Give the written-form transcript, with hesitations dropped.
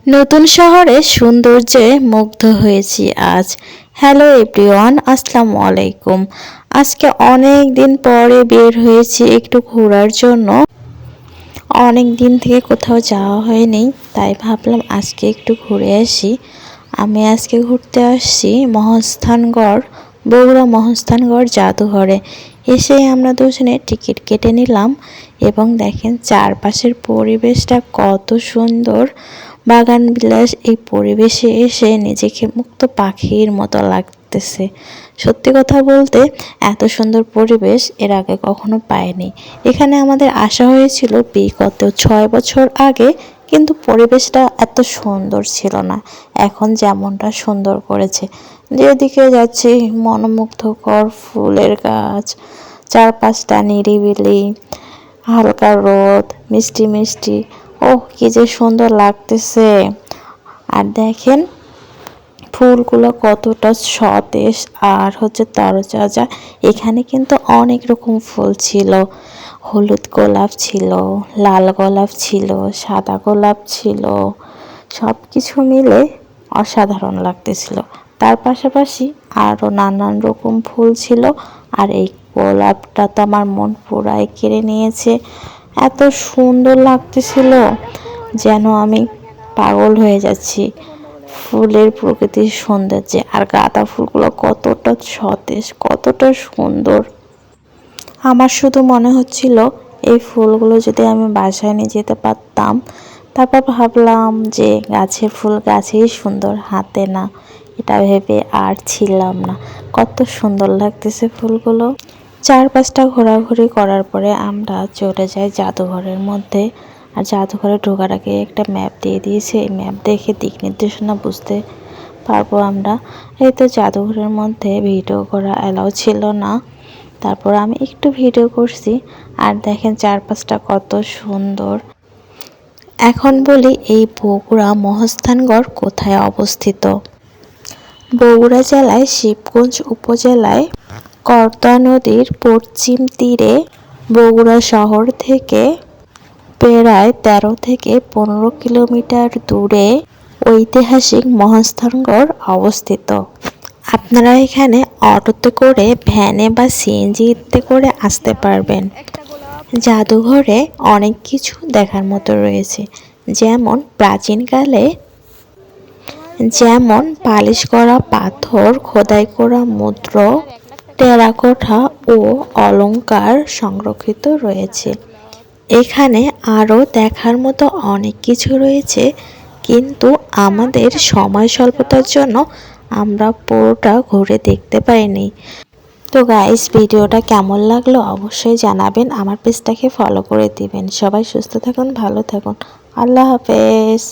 নতুন শহরে সৌন্দর্যে মুগ্ধ হয়েছি আজ। হ্যালো এভরিওয়ান, আসসালামু আলাইকুম। আজকে অনেক দিন পরে বের হয়েছি একটু ঘোরার জন্য। অনেক দিন থেকে কোথাও যাওয়া হয়নি, তাই ভাবলাম আজকে একটু ঘুরে আসি। আমি আজকে ঘুরতে আসছি মহাস্থানগড়, বগুড়া মহাস্থানগড় জাদুঘরে। এসেই আমরা দুজনে টিকিট কেটে নিলাম এবং দেখেন চারপাশের পরিবেশটা কত সুন্দর। বাগান বিলাস এই পরিবেশে এসে নিজেকে মুক্ত পাখির মতো লাগতেছে। সত্যি কথা বলতে এত সুন্দর পরিবেশ এর আগে কখনো পাইনি। এখানে আমাদের আসা হয়েছিল বিগত 6 বছর আগে, কিন্তু পরিবেশটা এত সুন্দর ছিল না। এখন যেমনটা সুন্দর করেছে, যেদিকে যাচ্ছি মনোমুগ্ধকর ফুলের গাছ, চারপাশটা নিরিবিলি, হালকা রোদ, মিষ্টি মিষ্টি। ওহ, কি যে সুন্দর লাগতেছে। আর দেখেন ফুলগুলো কতটা সতেজ আর তরতাজা। এখানে কিন্তু অনেক রকম ফুল ছিল। হলুদ গোলাপ ছিল, লাল গোলাপ ছিল, সাদা গোলাপ ছিল। সব কিছু মিলে অসাধারণ লাগতেছিল। তার পাশাপাশি আরও নানান রকম ফুল ছিল। আর এই গোলাপটা তো আমার মন পুরাই কেড়ে নিয়েছে। এত সুন্দর লাগতেছিল যেন আমি পাগল হয়ে যাচ্ছি ফুলের প্রকৃতির সৌন্দর্যে। আর গাঁদা ফুলগুলো কতটা সতেজ, কতটা সুন্দর। আমার শুধু মনে হচ্ছিল এই ফুলগুলো যদি আমি বাসায় নিয়ে যেতে পারতাম। তারপর ভাবলাম যে গাছের ফুল গাছেই সুন্দর, হাতে না। এটা ভেবে আর ছিলাম না। কত সুন্দর লাগতেছে ফুলগুলো। 4-5টা ঘোরাঘুরি করার পরে আমরা চলে যাই জাদুঘরের মধ্যে। আর জাদুঘরে ঢোকার আগে একটা ম্যাপ দিয়ে দিয়েছে, এই ম্যাপ দেখে দিক নির্দেশনা বুঝতে পারবো আমরা। এই তো জাদুঘরের মধ্যে ভিডিও করা অ্যালাউ ছিল না, তারপর আমি একটু ভিডিও করছি। আর দেখেন চারপাশটা কত সুন্দর। এখন বলি এই বগুড়া মহাস্থানগড় কোথায় অবস্থিত। বগুড়া জেলায় শিবগঞ্জ উপজেলায় করতোয়া নদীর পশ্চিম তীরে বগুড়া শহর থেকে প্রায় 13 থেকে 15 কিলোমিটার দূরে ঐতিহাসিক মহাস্থানগড় অবস্থিত। আপনারা এখানে অটোতে করে, ভ্যানে বা সিএনজিতে করে আসতে পারবেন। জাদুঘরে অনেক কিছু দেখার মতো রয়েছে, যেমন পালিশ করা পাথর, খোদাই করা মুদ্রা, টেরাকোটা ও অলংকার সংরক্ষিত রয়েছে। এখানে আরও দেখার মতো অনেক কিছু রয়েছে, কিন্তু আমাদের সময় স্বল্পতার জন্য আমরা পুরোটা ঘুরে দেখতে পাইনি। তো গাইস, ভিডিওটা কেমন লাগলো অবশ্যই জানাবেন। আমার পেজটাকে ফলো করে দিবেন। সবাই সুস্থ থাকুন, ভালো থাকুন। আল্লাহ হাফেজ।